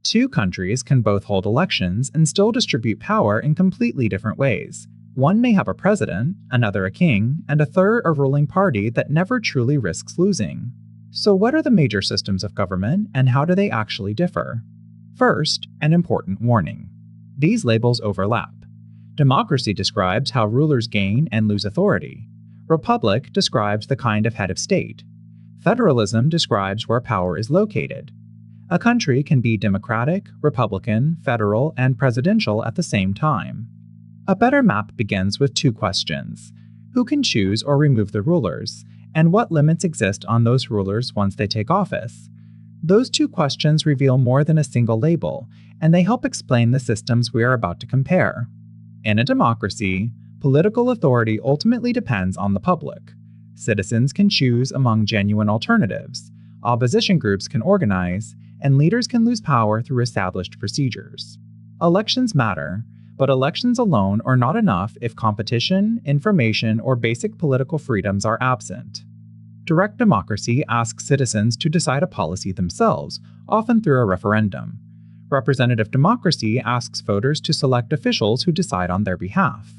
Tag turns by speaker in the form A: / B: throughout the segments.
A: Two countries can both hold elections and still distribute power in completely different ways. One may have a president, another a king, and a third a ruling party that never truly risks losing. So what are the major systems of government, and how do they actually differ? First, an important warning. These labels overlap. Democracy describes how rulers gain and lose authority. Republic describes the kind of head of state. Federalism describes where power is located. A country can be democratic, republican, federal, and presidential at the same time. A better map begins with two questions. Who can choose or remove the rulers, and what limits exist on those rulers once they take office? Those two questions reveal more than a single label, and they help explain the systems we are about to compare. In a democracy, political authority ultimately depends on the public. Citizens can choose among genuine alternatives, opposition groups can organize, and leaders can lose power through established procedures. Elections matter, but elections alone are not enough if competition, information, or basic political freedoms are absent. Direct democracy asks citizens to decide a policy themselves, often through a referendum. Representative democracy asks voters to select officials who decide on their behalf.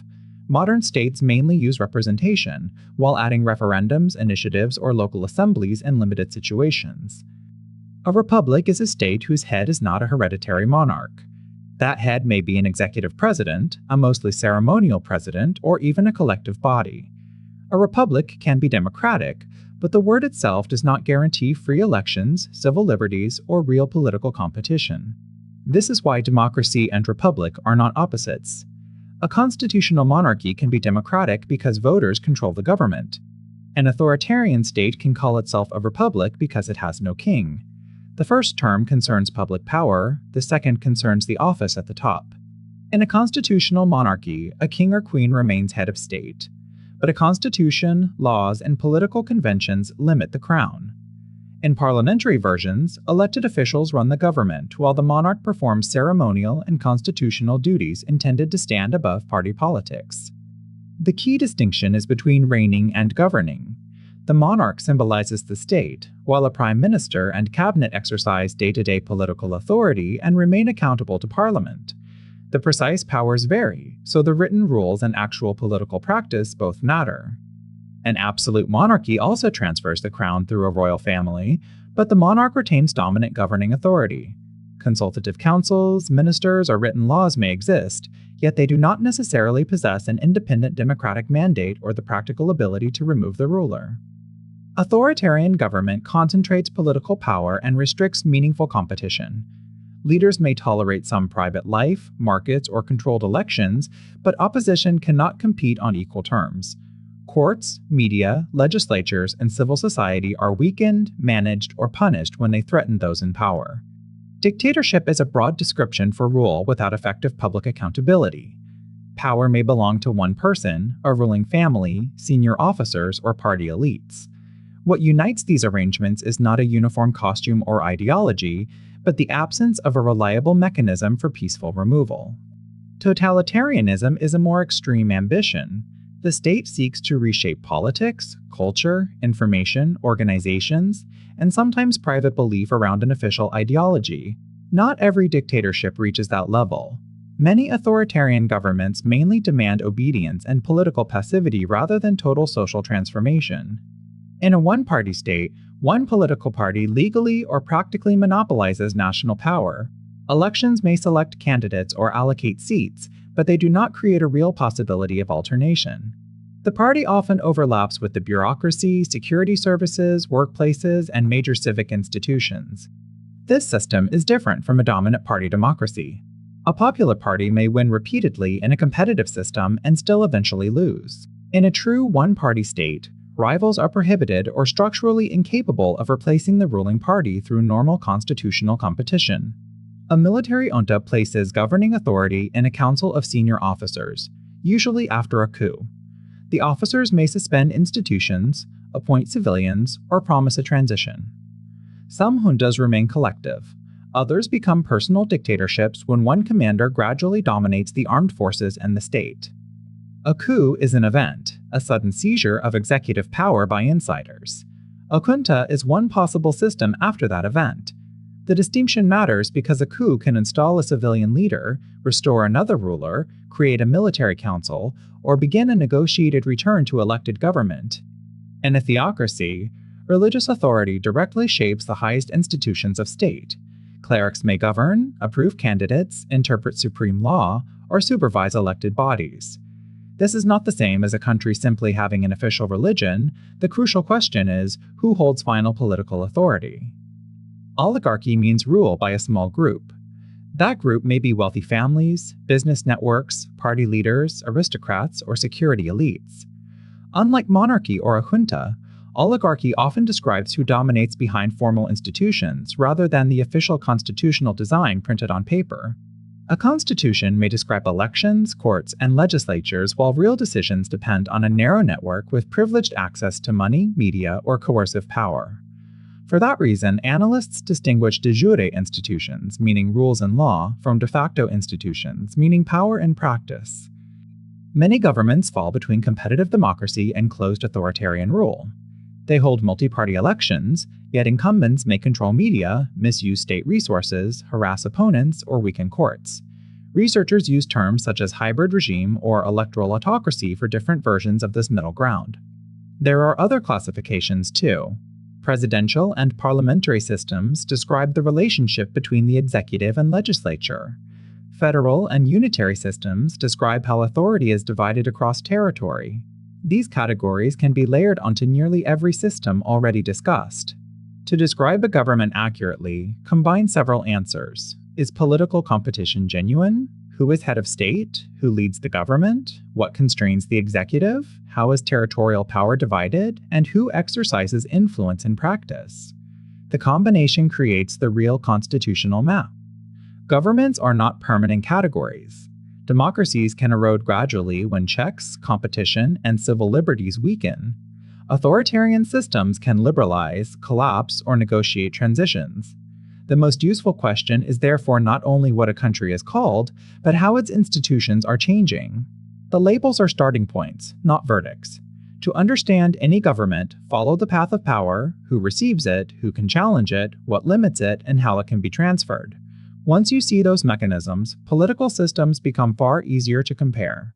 A: Modern states mainly use representation, while adding referendums, initiatives, or local assemblies in limited situations. A republic is a state whose head is not a hereditary monarch. That head may be an executive president, a mostly ceremonial president, or even a collective body. A republic can be democratic, but the word itself does not guarantee free elections, civil liberties, or real political competition. This is why democracy and republic are not opposites. A constitutional monarchy can be democratic because voters control the government. An authoritarian state can call itself a republic because it has no king. The first term concerns public power, the second concerns the office at the top. In a constitutional monarchy, a king or queen remains head of state. But a constitution, laws, and political conventions limit the crown. In parliamentary versions, elected officials run the government while the monarch performs ceremonial and constitutional duties intended to stand above party politics. The key distinction is between reigning and governing. The monarch symbolizes the state, while a prime minister and cabinet exercise day-to-day political authority and remain accountable to parliament. The precise powers vary, so the written rules and actual political practice both matter. An absolute monarchy also transfers the crown through a royal family, but the monarch retains dominant governing authority. Consultative councils, ministers, or written laws may exist, yet they do not necessarily possess an independent democratic mandate or the practical ability to remove the ruler. Authoritarian government concentrates political power and restricts meaningful competition. Leaders may tolerate some private life, markets, or controlled elections, but opposition cannot compete on equal terms. Courts, media, legislatures, and civil society are weakened, managed, or punished when they threaten those in power. Dictatorship is a broad description for rule without effective public accountability. Power may belong to one person, a ruling family, senior officers, or party elites. What unites these arrangements is not a uniform costume or ideology, but the absence of a reliable mechanism for peaceful removal. Totalitarianism is a more extreme ambition. The state seeks to reshape politics, culture, information, organizations, and sometimes private belief around an official ideology. Not every dictatorship reaches that level. Many authoritarian governments mainly demand obedience and political passivity rather than total social transformation. In a one-party state, one political party legally or practically monopolizes national power. Elections may select candidates or allocate seats, but they do not create a real possibility of alternation. The party often overlaps with the bureaucracy, security services, workplaces, and major civic institutions. This system is different from a dominant party democracy. A popular party may win repeatedly in a competitive system and still eventually lose. In a true one-party state, rivals are prohibited or structurally incapable of replacing the ruling party through normal constitutional competition. A military junta places governing authority in a council of senior officers, usually after a coup. The officers may suspend institutions, appoint civilians, or promise a transition. Some juntas remain collective. Others become personal dictatorships when one commander gradually dominates the armed forces and the state. A coup is an event, a sudden seizure of executive power by insiders. A junta is one possible system after that event. The distinction matters because a coup can install a civilian leader, restore another ruler, create a military council, or begin a negotiated return to elected government. In a theocracy, religious authority directly shapes the highest institutions of state. Clerics may govern, approve candidates, interpret supreme law, or supervise elected bodies. This is not the same as a country simply having an official religion. The crucial question is, who holds final political authority? Oligarchy means rule by a small group. That group may be wealthy families, business networks, party leaders, aristocrats, or security elites. Unlike monarchy or a junta, oligarchy often describes who dominates behind formal institutions rather than the official constitutional design printed on paper. A constitution may describe elections, courts, and legislatures, while real decisions depend on a narrow network with privileged access to money, media, or coercive power. For that reason, analysts distinguish de jure institutions, meaning rules and law, from de facto institutions, meaning power and practice. Many governments fall between competitive democracy and closed authoritarian rule. They hold multi-party elections, yet incumbents may control media, misuse state resources, harass opponents, or weaken courts. Researchers use terms such as hybrid regime or electoral autocracy for different versions of this middle ground. There are other classifications too. Presidential and parliamentary systems describe the relationship between the executive and legislature. Federal and unitary systems describe how authority is divided across territory. These categories can be layered onto nearly every system already discussed. To describe a government accurately, combine several answers. Is political competition genuine? Who is head of state? Who leads the government? What constrains the executive? How is territorial power divided? And who exercises influence in practice? The combination creates the real constitutional map. Governments are not permanent categories. Democracies can erode gradually when checks, competition, and civil liberties weaken. Authoritarian systems can liberalize, collapse, or negotiate transitions. The most useful question is therefore not only what a country is called, but how its institutions are changing. The labels are starting points, not verdicts. To understand any government, follow the path of power, who receives it, who can challenge it, what limits it, and how it can be transferred. Once you see those mechanisms, political systems become far easier to compare.